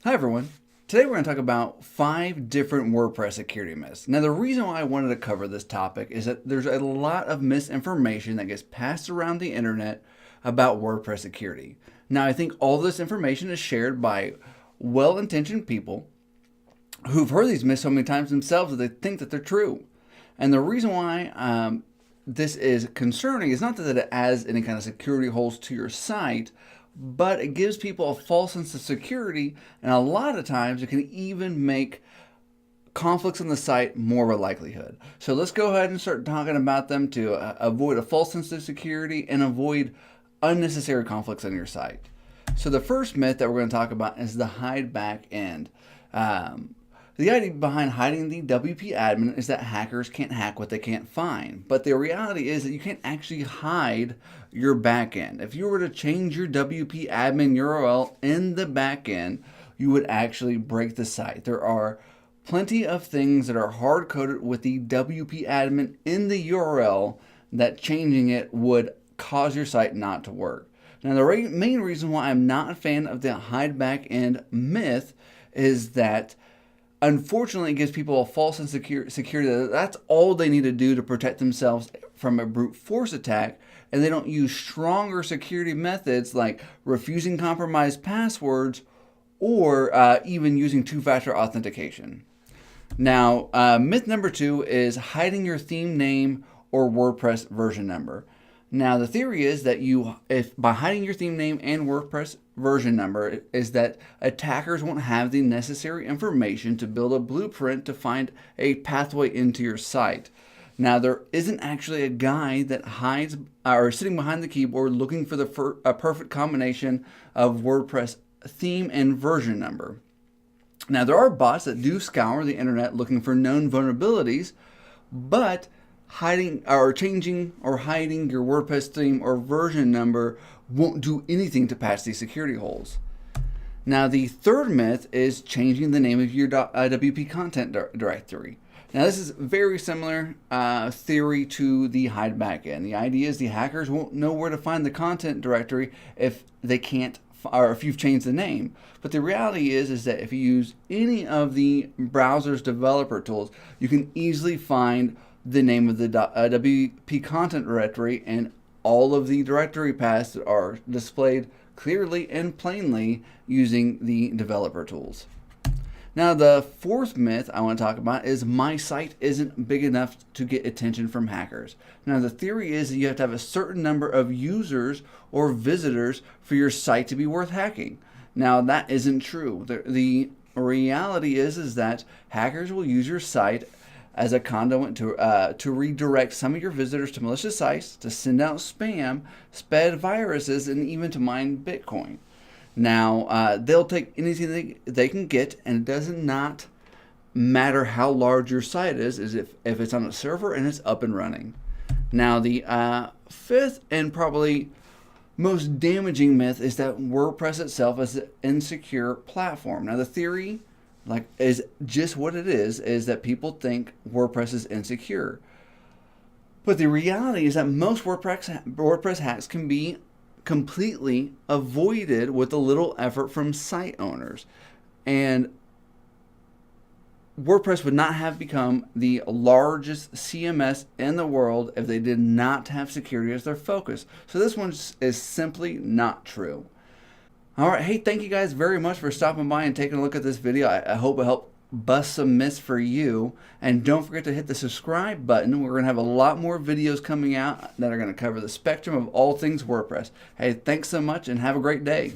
Hi everyone. Today we're going to talk about 5 different WordPress security myths. Now the reason why I wanted to cover this topic is that there's a lot of misinformation that gets passed around the internet about WordPress security. Now I think all this information is shared by well-intentioned people who've heard these myths so many times themselves that they think that they're true. And the reason why this is concerning is not that it adds any kind of security holes to your site, but it gives people a false sense of security, and a lot of times it can even make conflicts on the site more of a likelihood. So let's go ahead and start talking about them to avoid a false sense of security and avoid unnecessary conflicts on your site. So the first myth that we're going to talk about is the hide backend. The idea behind hiding the WP admin is that hackers can't hack what they can't find. But the reality is that you can't actually hide your backend. If you were to change your WP admin URL in the backend, you would actually break the site. There are plenty of things that are hard-coded with the WP admin in the URL that changing it would cause your site not to work. Now, the main reason why I'm not a fan of the hide backend myth is that unfortunately, it gives people a false sense of security that that's all they need to do to protect themselves from a brute force attack, and they don't use stronger security methods like refusing compromised passwords or even using two-factor authentication. Now, myth number 2 is hiding your theme name or WordPress version number. Now, the theory is that if by hiding your theme name and WordPress version number is that attackers won't have the necessary information to build a blueprint to find a pathway into your site. Now, there isn't actually a guy that hides or sitting behind the keyboard looking for a perfect combination of WordPress theme and version number. Now, there are bots that do scour the internet looking for known vulnerabilities, but hiding or changing or hiding your WordPress theme or version number won't do anything to patch these security holes. Now, the third myth is changing the name of your WP content directory. Now, this is very similar theory to the hide backend. The idea is the hackers won't know where to find the content directory if they can't, or if you've changed the name. But the reality is that if you use any of the browser's developer tools, you can easily find the name of the WP content directory, and all of the directory paths are displayed clearly and plainly using the developer tools. Now, the fourth myth I want to talk about is my site isn't big enough to get attention from hackers. Now, the theory is that you have to have a certain number of users or visitors for your site to be worth hacking. Now, that isn't true. The reality is that hackers will use your site as a conduit to redirect some of your visitors to malicious sites, to send out spam, spread viruses, and even to mine Bitcoin. Now, they'll take anything they can get, and it does not matter how large your site is if it's on a server and it's up and running. Now, the fifth and probably most damaging myth is that WordPress itself is an insecure platform. Now, the theory is just what it is that people think WordPress is insecure. But the reality is that most WordPress hacks can be completely avoided with a little effort from site owners. And WordPress would not have become the largest CMS in the world if they did not have security as their focus. So this one is simply not true. All right, hey, thank you guys very much for stopping by and taking a look at this video. I hope it helped bust some myths for you. And don't forget to hit the subscribe button. We're going to have a lot more videos coming out that are going to cover the spectrum of all things WordPress. Hey, thanks so much and have a great day.